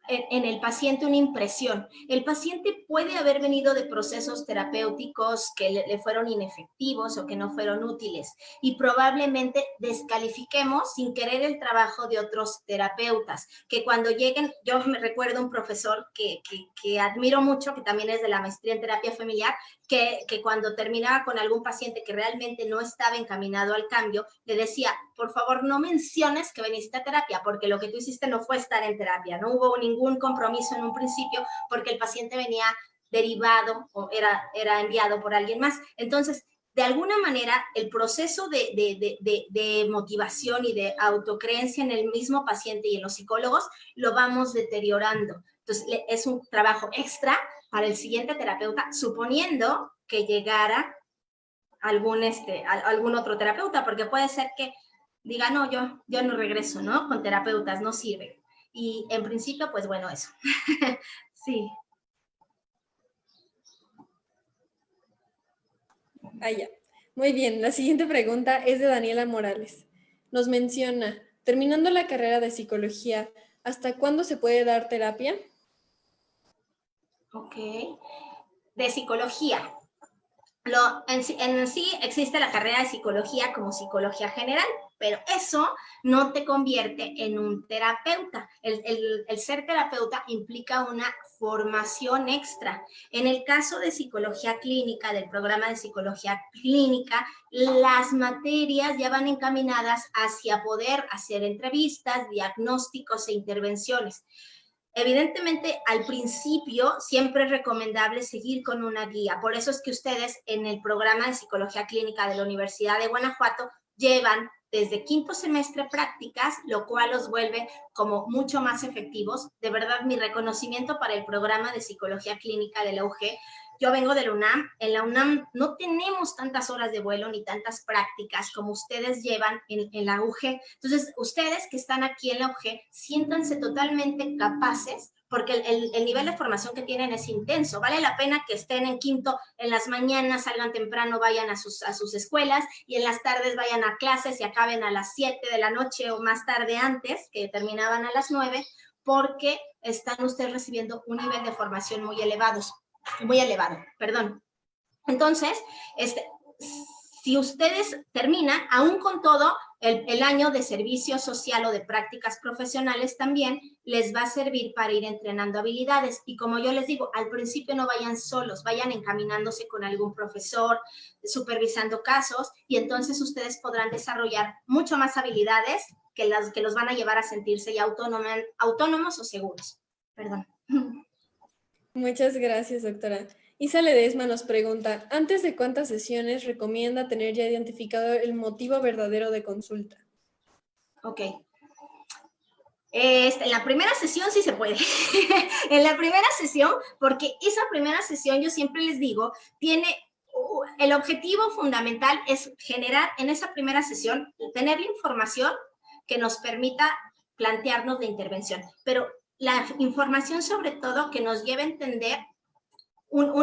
en el paciente una impresión. El paciente puede haber venido de procesos terapéuticos que le fueron inefectivos o que no fueron útiles y probablemente descalifiquemos sin querer el trabajo de otros terapeutas, que cuando lleguen, yo me recuerdo un profesor que admiro mucho, que también es de la maestría en terapia familiar, que cuando terminaba con algún paciente que realmente no estaba encaminado al cambio, le decía, por favor, no menciones que viniste a terapia, porque lo que tú hiciste no fue estar en terapia, no hubo ningún compromiso en un principio, porque el paciente venía derivado o era enviado por alguien más. Entonces, de alguna manera, el proceso de motivación y de autocreencia en el mismo paciente y en los psicólogos lo vamos deteriorando. Entonces, es un trabajo extra para el siguiente terapeuta, suponiendo que llegara algún otro terapeuta, porque puede ser que diga, no, yo no regreso, ¿no? Con terapeutas, no sirve. Y en principio, pues bueno, eso. Sí. Ah, ya. Muy bien, la siguiente pregunta es de Daniela Morales. Nos menciona, terminando la carrera de psicología, ¿hasta cuándo se puede dar terapia? Ok. De psicología. En sí existe la carrera de psicología como psicología general, pero eso no te convierte en un terapeuta. El ser terapeuta implica una formación extra. En el caso de psicología clínica, del programa de psicología clínica, las materias ya van encaminadas hacia poder hacer entrevistas, diagnósticos e intervenciones. Evidentemente, al principio siempre es recomendable seguir con una guía. Por eso es que ustedes en el programa de psicología clínica de la Universidad de Guanajuato llevan desde quinto semestre prácticas, lo cual los vuelve como mucho más efectivos. De verdad, mi reconocimiento para el programa de psicología clínica de la UG. Yo vengo de la UNAM. En la UNAM no tenemos tantas horas de vuelo ni tantas prácticas como ustedes llevan en la UG. Entonces, ustedes que están aquí en la UG, siéntanse totalmente capaces porque el nivel de formación que tienen es intenso. Vale la pena que estén en quinto en las mañanas, salgan temprano, vayan a sus escuelas y en las tardes vayan a clases y acaben a las 7 de la noche o más tarde antes, que terminaban a las 9, porque están ustedes recibiendo un nivel de formación muy elevado, perdón. Entonces, si ustedes terminan, aún con todo, el año de servicio social o de prácticas profesionales también les va a servir para ir entrenando habilidades. Y como yo les digo, al principio no vayan solos, vayan encaminándose con algún profesor, supervisando casos, y entonces ustedes podrán desarrollar mucho más habilidades que los van a llevar a sentirse ya autónomos o seguros. Perdón. Muchas gracias, doctora. Isa Ledesma nos pregunta, ¿antes de cuántas sesiones recomienda tener ya identificado el motivo verdadero de consulta? Ok. En la primera sesión sí se puede. En la primera sesión, porque esa primera sesión, yo siempre les digo, tiene el objetivo fundamental es generar en esa primera sesión, tener la información que nos permita plantearnos la intervención, pero la información sobre todo que nos lleve a entender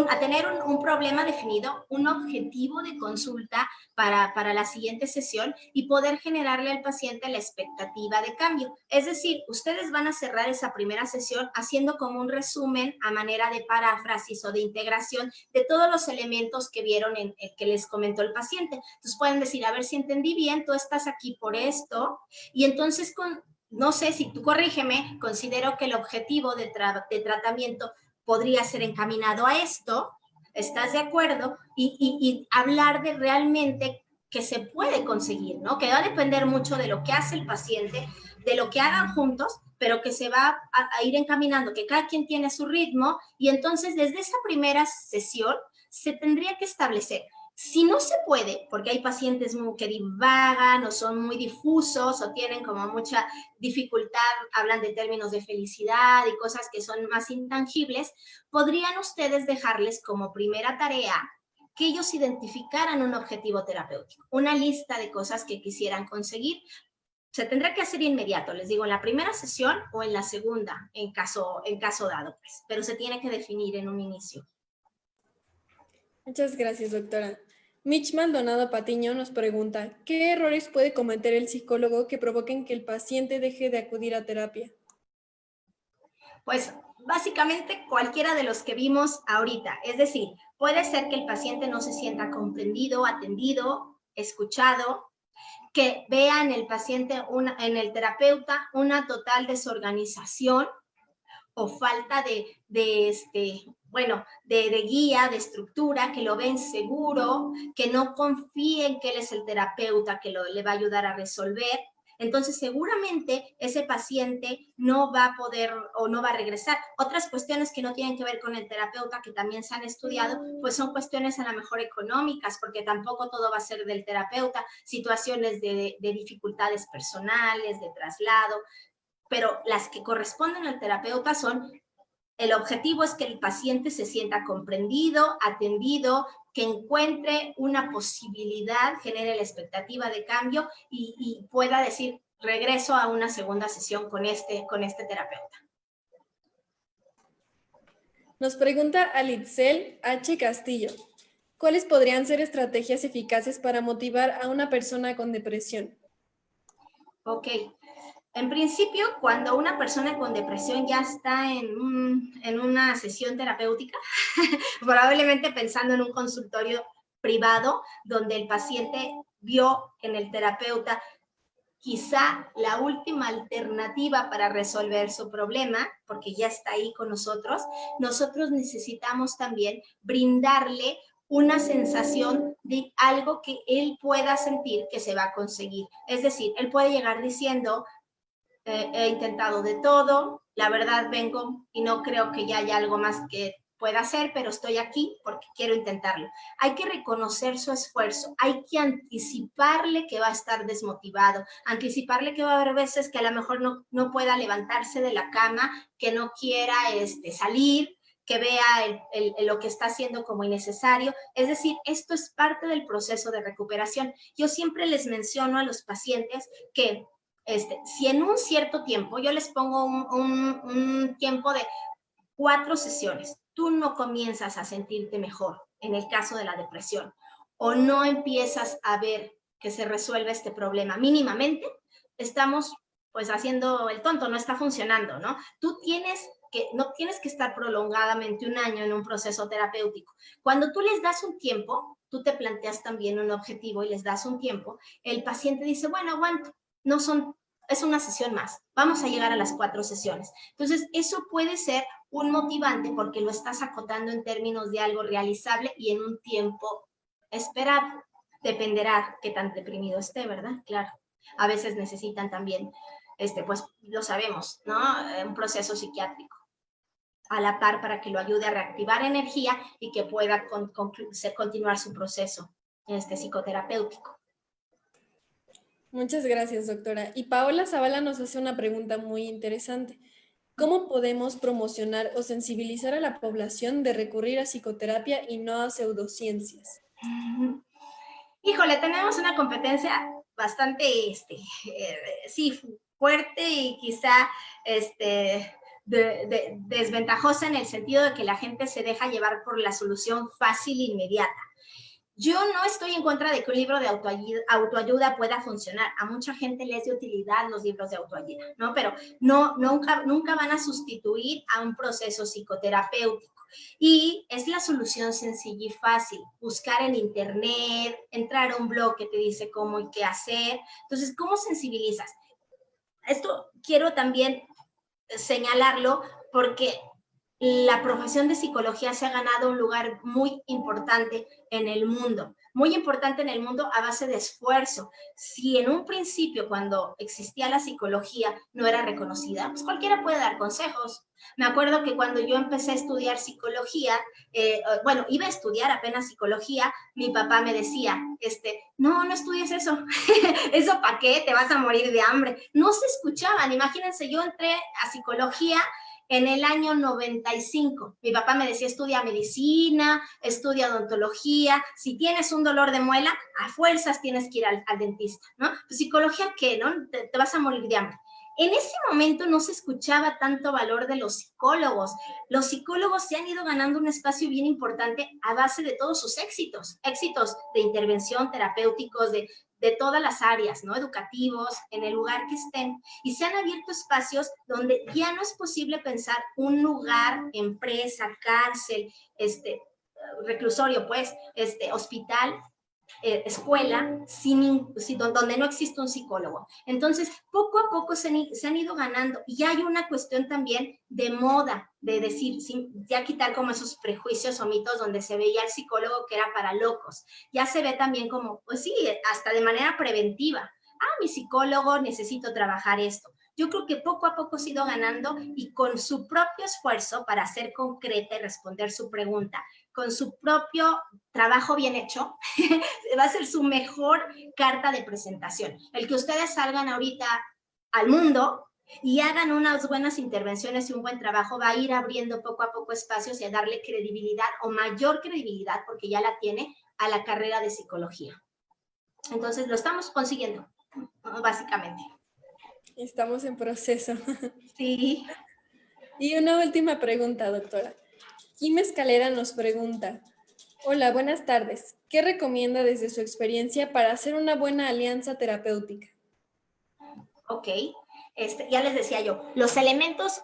a tener un problema definido, un objetivo de consulta para la siguiente sesión y poder generarle al paciente la expectativa de cambio. Es decir, ustedes van a cerrar esa primera sesión haciendo como un resumen a manera de paráfrasis o de integración de todos los elementos que vieron que les comentó el paciente. Entonces pueden decir, a ver si entendí bien, tú estás aquí por esto, y entonces no sé si tú corrígeme, considero que el objetivo de tratamiento podría ser encaminado a esto, ¿estás de acuerdo? Y hablar de realmente que se puede conseguir, ¿no? Que va a depender mucho de lo que hace el paciente, de lo que hagan juntos, pero que se va a ir encaminando, que cada quien tiene su ritmo, y entonces desde esa primera sesión se tendría que establecer. Si no se puede, porque hay pacientes que divagan o son muy difusos o tienen como mucha dificultad, hablan de términos de felicidad y cosas que son más intangibles, podrían ustedes dejarles como primera tarea que ellos identificaran un objetivo terapéutico, una lista de cosas que quisieran conseguir. Se tendrá que hacer inmediato, les digo, en la primera sesión o en la segunda, en caso dado, pues, pero se tiene que definir en un inicio. Muchas gracias, doctora. Mitch Maldonado Patiño nos pregunta, ¿qué errores puede cometer el psicólogo que provoquen que el paciente deje de acudir a terapia? Pues básicamente cualquiera de los que vimos ahorita, es decir, puede ser que el paciente no se sienta comprendido, atendido, escuchado, que vea en el paciente, en el terapeuta, una total desorganización o falta de guía, de estructura, que lo ven seguro, que no confíen que él es el terapeuta que le va a ayudar a resolver. Entonces, seguramente ese paciente no va a poder o no va a regresar. Otras cuestiones que no tienen que ver con el terapeuta, que también se han estudiado, pues son cuestiones a lo mejor económicas, porque tampoco todo va a ser del terapeuta, situaciones de dificultades personales, de traslado, pero las que corresponden al terapeuta son, el objetivo es que el paciente se sienta comprendido, atendido, que encuentre una posibilidad, genere la expectativa de cambio y pueda decir, regreso a una segunda sesión con este terapeuta. Nos pregunta Alitzel H. Castillo, ¿cuáles podrían ser estrategias eficaces para motivar a una persona con depresión? Ok. En principio, cuando una persona con depresión ya está en una sesión terapéutica, probablemente pensando en un consultorio privado donde el paciente vio en el terapeuta quizá la última alternativa para resolver su problema, porque ya está ahí con nosotros necesitamos también brindarle una sensación de algo que él pueda sentir que se va a conseguir. Es decir, él puede llegar diciendo, he intentado de todo, la verdad vengo y no creo que ya haya algo más que pueda hacer, pero estoy aquí porque quiero intentarlo. Hay que reconocer su esfuerzo, hay que anticiparle que va a estar desmotivado, anticiparle que va a haber veces que a lo mejor no pueda levantarse de la cama, que no quiera salir, que vea lo que está haciendo como innecesario. Es decir, esto es parte del proceso de recuperación. Yo siempre les menciono a los pacientes que si en un cierto tiempo, yo les pongo un tiempo de 4 sesiones, tú no comienzas a sentirte mejor en el caso de la depresión o no empiezas a ver que se resuelve este problema mínimamente, estamos pues haciendo el tonto, no está funcionando, ¿no? No tienes que estar prolongadamente un año en un proceso terapéutico. Cuando tú les das un tiempo, tú te planteas también un objetivo y les das un tiempo, el paciente dice, bueno, aguanto, es una sesión más, vamos a llegar a las 4 sesiones. Entonces, eso puede ser un motivante porque lo estás acotando en términos de algo realizable y en un tiempo esperado. Dependerá qué tan deprimido esté, ¿verdad? Claro. A veces necesitan también, pues lo sabemos, ¿no? Un proceso psiquiátrico a la par para que lo ayude a reactivar energía y que pueda continuar su proceso psicoterapéutico. Muchas gracias, doctora. Y Paola Zavala nos hace una pregunta muy interesante. ¿Cómo podemos promocionar o sensibilizar a la población de recurrir a psicoterapia y no a pseudociencias? Híjole, tenemos una competencia bastante, sí, fuerte y quizá, desventajosa en el sentido de que la gente se deja llevar por la solución fácil e inmediata. Yo no estoy en contra de que un libro de autoayuda pueda funcionar. A mucha gente le es de utilidad los libros de autoayuda, ¿no? Pero nunca van a sustituir a un proceso psicoterapéutico. Y es la solución sencilla y fácil. Buscar en internet, entrar a un blog que te dice cómo y qué hacer. Entonces, ¿cómo sensibilizas? Esto quiero también señalarlo porque la profesión de psicología se ha ganado un lugar muy importante en el mundo. muy importante en el mundo a base de esfuerzo. Si en un principio, cuando existía la psicología, no era reconocida, pues cualquiera puede dar consejos. Me acuerdo que cuando yo empecé a estudiar psicología, bueno, iba a estudiar apenas psicología, mi papá me decía, no, no estudies eso, eso para qué, te vas a morir de hambre. No se escuchaban, imagínense, yo entré a psicología en el año 95. Mi papá me decía, estudia medicina, estudia odontología, si tienes un dolor de muela, a fuerzas tienes que ir al dentista, ¿no? Pues, ¿psicología qué, no? Te vas a morir de hambre. En ese momento no se escuchaba tanto valor de los psicólogos. Los psicólogos se han ido ganando un espacio bien importante a base de todos sus éxitos de intervención, terapéuticos, de todas las áreas, ¿no? Educativos, en el lugar que estén. Y se han abierto espacios donde ya no es posible pensar un lugar, empresa, cárcel, reclusorio, pues, hospital, escuela donde no existe un psicólogo. Entonces, poco a poco se han ido ganando y hay una cuestión también de moda, de decir, ya quitar como esos prejuicios o mitos donde se veía el psicólogo que era para locos. Ya se ve también como, pues sí, hasta de manera preventiva. Mi psicólogo, necesito trabajar esto. Yo creo que poco a poco se ha ido ganando y con su propio esfuerzo para ser concreta y responder su pregunta, con su propio trabajo bien hecho, va a ser su mejor carta de presentación. El que ustedes salgan ahorita al mundo y hagan unas buenas intervenciones y un buen trabajo va a ir abriendo poco a poco espacios y a darle credibilidad o mayor credibilidad, porque ya la tiene, a la carrera de psicología. Entonces lo estamos consiguiendo, básicamente. Estamos en proceso. Sí. Y una última pregunta, doctora. Kim Escalera nos pregunta, hola, buenas tardes. ¿Qué recomienda desde su experiencia para hacer una buena alianza terapéutica? Ok, ya les decía yo, los elementos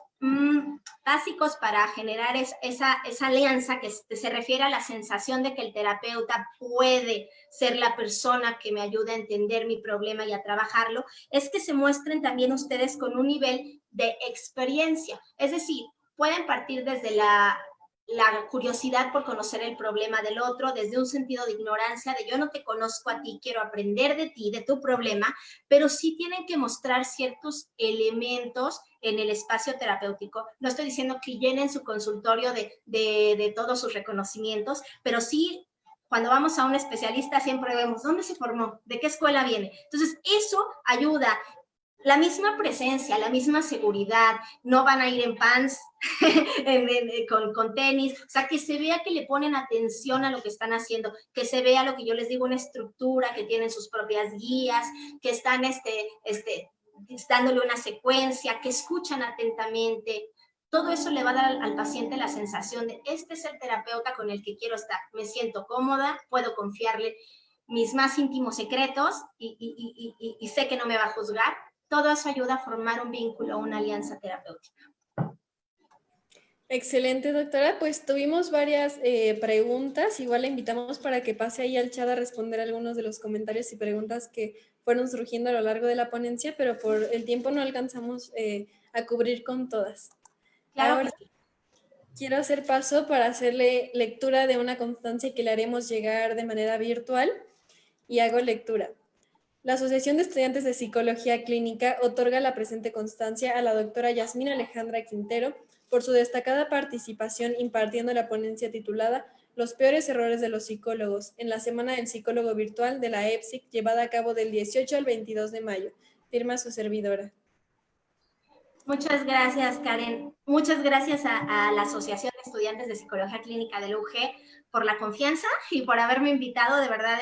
básicos para generar esa alianza que se refiere a la sensación de que el terapeuta puede ser la persona que me ayude a entender mi problema y a trabajarlo, es que se muestren también ustedes con un nivel de experiencia. Es decir, pueden partir desde la curiosidad por conocer el problema del otro, desde un sentido de ignorancia, de yo no te conozco a ti, quiero aprender de ti, de tu problema, pero sí tienen que mostrar ciertos elementos en el espacio terapéutico. No estoy diciendo que llenen su consultorio de todos sus reconocimientos, pero sí, cuando vamos a un especialista siempre vemos dónde se formó, de qué escuela viene. Entonces, eso ayuda. La misma presencia, la misma seguridad, no van a ir en pants, con tenis, o sea, que se vea que le ponen atención a lo que están haciendo, que se vea lo que yo les digo, una estructura, que tienen sus propias guías, que están dándole una secuencia, que escuchan atentamente. Todo eso le va a dar al paciente la sensación de, este es el terapeuta con el que quiero estar, me siento cómoda, puedo confiarle mis más íntimos secretos y sé que no me va a juzgar. Todo eso ayuda a formar un vínculo, una alianza terapéutica. Excelente, doctora. Pues tuvimos varias preguntas. Igual la invitamos para que pase ahí al chat a responder algunos de los comentarios y preguntas que fueron surgiendo a lo largo de la ponencia, pero por el tiempo no alcanzamos a cubrir con todas. Claro Ahora, que sí. quiero hacer paso para hacerle lectura de una constancia que le haremos llegar de manera virtual y hago lectura. La Asociación de Estudiantes de Psicología Clínica otorga la presente constancia a la doctora Yasmina Alejandra Quintero por su destacada participación impartiendo la ponencia titulada Los peores errores de los psicólogos en la Semana del Psicólogo Virtual de la EPSIC llevada a cabo del 18 al 22 de mayo. Firma su servidora. Muchas gracias, Karen. Muchas gracias a la Asociación de Estudiantes de Psicología Clínica de la UG por la confianza y por haberme invitado. De verdad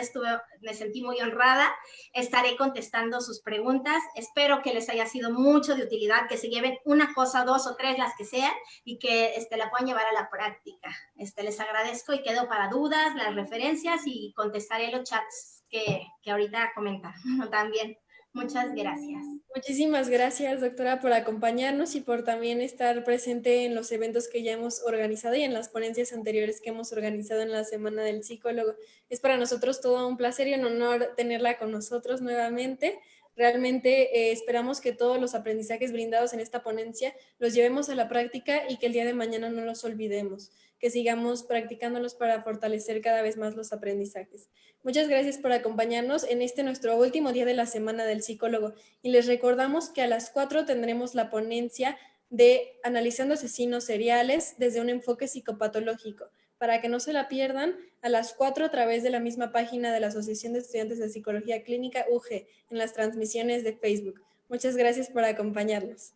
me sentí muy honrada. Estaré contestando sus preguntas. Espero que les haya sido mucho de utilidad, que se lleven una cosa, dos o tres, las que sean, y que la puedan llevar a la práctica. Les agradezco y quedo para dudas, las referencias y contestaré los chats que ahorita comentan también. Muchas gracias. Muchísimas gracias, doctora, por acompañarnos y por también estar presente en los eventos que ya hemos organizado y en las ponencias anteriores que hemos organizado en la Semana del Psicólogo. Es para nosotros todo un placer y un honor tenerla con nosotros nuevamente. Realmente esperamos que todos los aprendizajes brindados en esta ponencia los llevemos a la práctica y que el día de mañana no los olvidemos. que sigamos practicándolos para fortalecer cada vez más los aprendizajes. Muchas gracias por acompañarnos en este nuestro último día de la Semana del Psicólogo y les recordamos que a las 4 tendremos la ponencia de Analizando Asesinos Seriales desde un enfoque psicopatológico. Para que no se la pierdan, a las 4 a través de la misma página de la Asociación de Estudiantes de Psicología Clínica UG en las transmisiones de Facebook. Muchas gracias por acompañarnos.